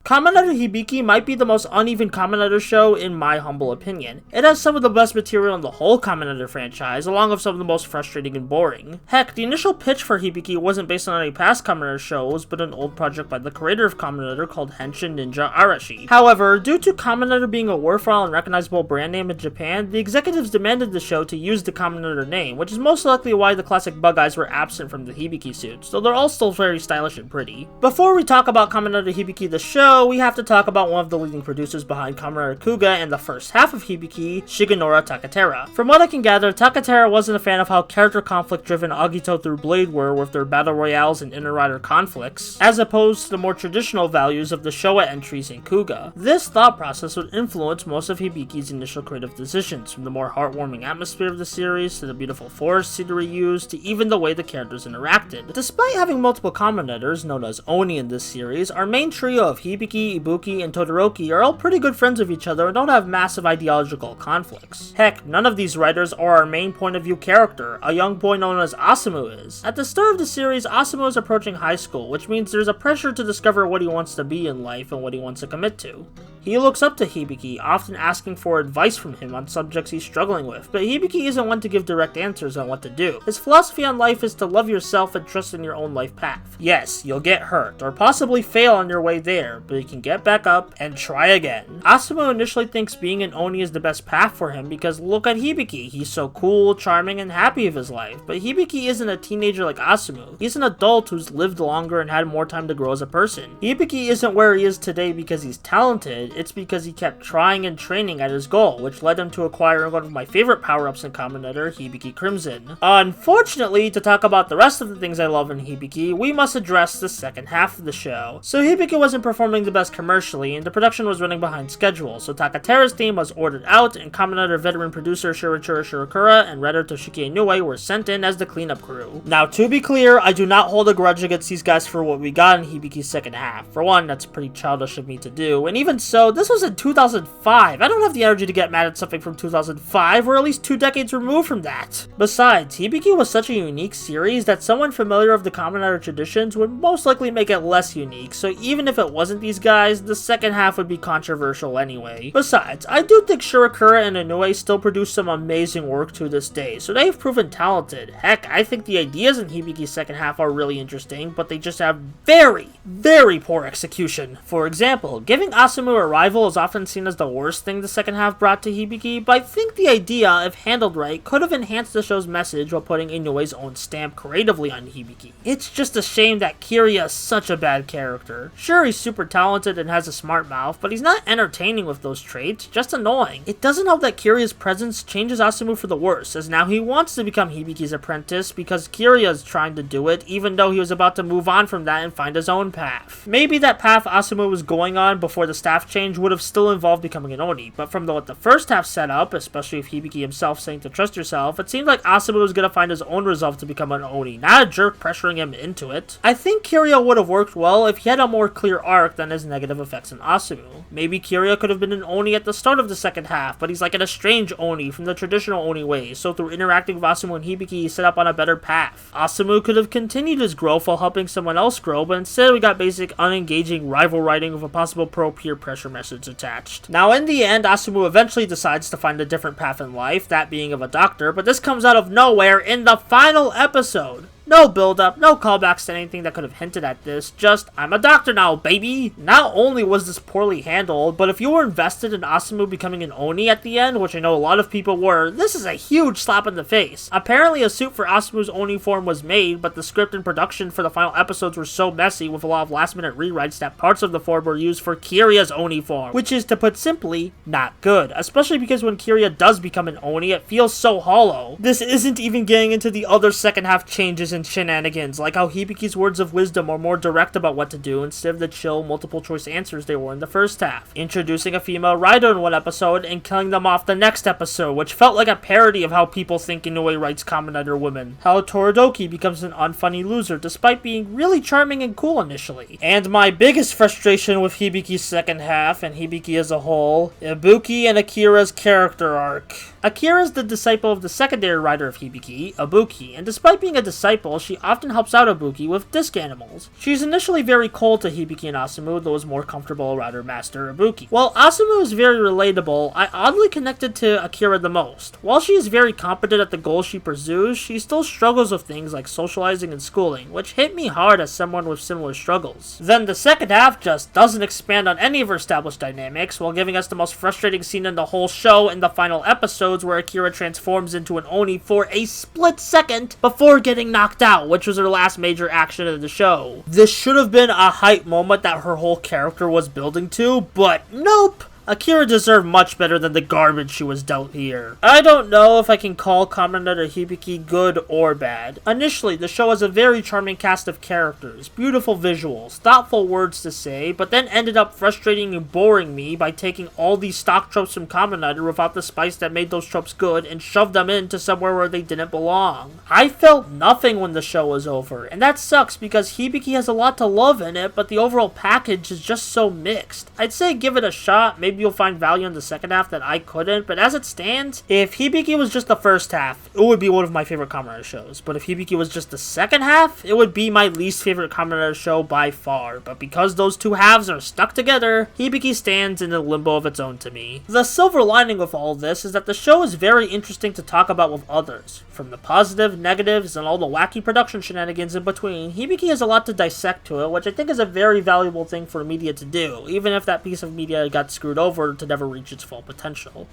Kamen Rider Hibiki might be the most uneven Kamen Rider show in my humble opinion. It has some of the best material in the whole Kamen Rider franchise, along with some of the most frustrating and boring. Heck, the initial pitch for Hibiki wasn't based on any past Kamen Rider shows, but an old project by the creator of Kamen Rider called Henshin Ninja Arashi. However, due to Kamen Rider being a worthwhile and recognizable brand name in Japan, the executives demanded the show to use the Kamen Rider name, which is most likely why the classic bug eyes were absent from the Hibiki suits, though they're all still very stylish and pretty. Before we talk about Kamen Rider Hibiki the show, we have to talk about one of the leading producers behind Kamen Rider Kuga and the first half of Hibiki, Shigenora Takatera. From what I can gather, Takatera wasn't a fan of how character conflict-driven Agito through Blade were with their battle royales and inter-rider conflicts, as opposed to the more traditional values of the Showa entries in Kuga. This thought process would influence most of Hibiki's initial creative decisions, from the more heartwarming atmosphere of the series, to the beautiful forest scenery used, to even the way the characters interacted. Despite having multiple Kamen Riders, known as Oni in this series, our main trio of Hibiki, Ibuki, and Todoroki are all pretty good friends of each other and don't have massive ideological conflicts. Heck, none of these writers are our main point of view character, a young boy known as Asumu is. At the start of the series, Asumu is approaching high school, which means there's a pressure to discover what he wants to be in life and what he wants to commit to. He looks up to Hibiki, often asking for advice from him on subjects he's struggling with, but Hibiki isn't one to give direct answers on what to do. His philosophy on life is to love yourself and trust in your own life path. Yes, you'll get hurt, or possibly fail on your way there, but you can get back up and try again. Asumu initially thinks being an Oni is the best path for him because look at Hibiki, he's so cool, charming, and happy of his life, but Hibiki isn't a teenager like Asumu. He's an adult who's lived longer and had more time to grow as a person. Hibiki isn't where he is today because he's talented, it's because he kept trying and training at his goal, which led him to acquiring one of my favorite power-ups in Kamen Rider, Hibiki Crimson. Unfortunately, to talk about the rest of the things I love in Hibiki, we must address the second half of the show. So Hibiki wasn't performing the best commercially, and the production was running behind schedule, so Takatera's theme was ordered out, and Kamen Rider veteran producer Shirichiro Shirokura and writer Toshiki Inoue were sent in as the cleanup crew. Now, to be clear, I do not hold a grudge against these guys for what we got in Hibiki's second half. For one, that's pretty childish of me to do, and even so, this was in 2005. I don't have the energy to get mad at something from 2005. We're at least 2 decades removed from that. Besides, Hibiki was such a unique series that someone familiar of the Kamen Rider traditions would most likely make it less unique, so even if it wasn't these guys, the second half would be controversial anyway. Besides, I do think Shirokura and Inoue still produce some amazing work to this day, so they've proven talented. Heck, I think the ideas in Hibiki's second half are really interesting, but they just have very, very poor execution. For example, giving Asumu a rival is often seen as the worst thing the second half brought to Hibiki, but I think the idea, if handled right, could have enhanced the show's message while putting Inoue's own stamp creatively on Hibiki. It's just a shame that Kirya is such a bad character. Sure, he's super talented and has a smart mouth, but he's not entertaining with those traits, just annoying. It doesn't help that Kirya's presence changes Asumu for the worse, as now he wants to become Hibiki's apprentice because Kirya is trying to do it, even though he was about to move on from that and find his own path. Maybe that path Asumu was going on before the staff change would have still involved becoming an Oni, but from what the first half set up, especially with Hibiki himself saying to trust yourself, it seemed like Asumu was gonna find his own resolve to become an Oni, not a jerk pressuring him into it. I think Kirya would have worked well if he had a more clear arc than his negative effects on Asumu. Maybe Kirya could have been an Oni at the start of the second half, but he's like an estranged Oni from the traditional Oni way, so through interacting with Asumu and Hibiki, he set up on a better path. Asumu could have continued his growth while helping someone else grow, but instead we got basic unengaging rival writing with a possible pro-peer pressure message attached. Now in the end, Asumu eventually decides to find a different path in life, that being of a doctor, but this comes out of nowhere in the final episode. No build-up, no callbacks to anything that could have hinted at this, just, I'm a doctor now, baby! Not only was this poorly handled, but if you were invested in Asumu becoming an Oni at the end, which I know a lot of people were, this is a huge slap in the face. Apparently a suit for Asumu's Oni form was made, but the script and production for the final episodes were so messy with a lot of last-minute rewrites that parts of the form were used for Kirya's Oni form, which is, to put simply, not good. Especially because when Kirya does become an Oni, it feels so hollow. This isn't even getting into the other second half changes and shenanigans, like how Hibiki's words of wisdom are more direct about what to do instead of the chill multiple choice answers they were in the first half. Introducing a female rider in one episode and killing them off the next episode, which felt like a parody of how people think Inoue writes Kamen Rider women. How Torodoki becomes an unfunny loser despite being really charming and cool initially. And my biggest frustration with Hibiki's second half, and Hibiki as a whole, Ibuki and Akira's character arc. Akira is the disciple of the secondary rider of Hibiki, Ibuki, and despite being a disciple, example, she often helps out Hibiki with disc animals. She's initially very cold to Hibiki and Asumu, though is more comfortable around her master Hibiki. While Asumu is very relatable, I oddly connected to Akira the most. While she is very competent at the goals she pursues, she still struggles with things like socializing and schooling, which hit me hard as someone with similar struggles. Then the second half just doesn't expand on any of her established dynamics, while giving us the most frustrating scene in the whole show in the final episodes where Akira transforms into an Oni for a split second before getting knocked out, which was her last major action of the show. This should have been a hype moment that her whole character was building to, but nope! Akira deserved much better than the garbage she was dealt here. I don't know if I can call Kamen Rider Hibiki good or bad. Initially, the show has a very charming cast of characters, beautiful visuals, thoughtful words to say, but then ended up frustrating and boring me by taking all these stock tropes from Kamen Rider without the spice that made those tropes good and shoved them into somewhere where they didn't belong. I felt nothing when the show was over, and that sucks because Hibiki has a lot to love in it, but the overall package is just so mixed. I'd say give it a shot, maybe you'll find value in the second half that I couldn't, but as it stands, if Hibiki was just the first half, it would be one of my favorite Kamen Rider shows, but if Hibiki was just the second half, it would be my least favorite Kamen Rider show by far, but because those two halves are stuck together, Hibiki stands in a limbo of its own to me. The silver lining of all this is that the show is very interesting to talk about with others. From the positive, negatives, and all the wacky production shenanigans in between, Hibiki has a lot to dissect to it, which I think is a very valuable thing for media to do, even if that piece of media got screwed over to never reach its full potential.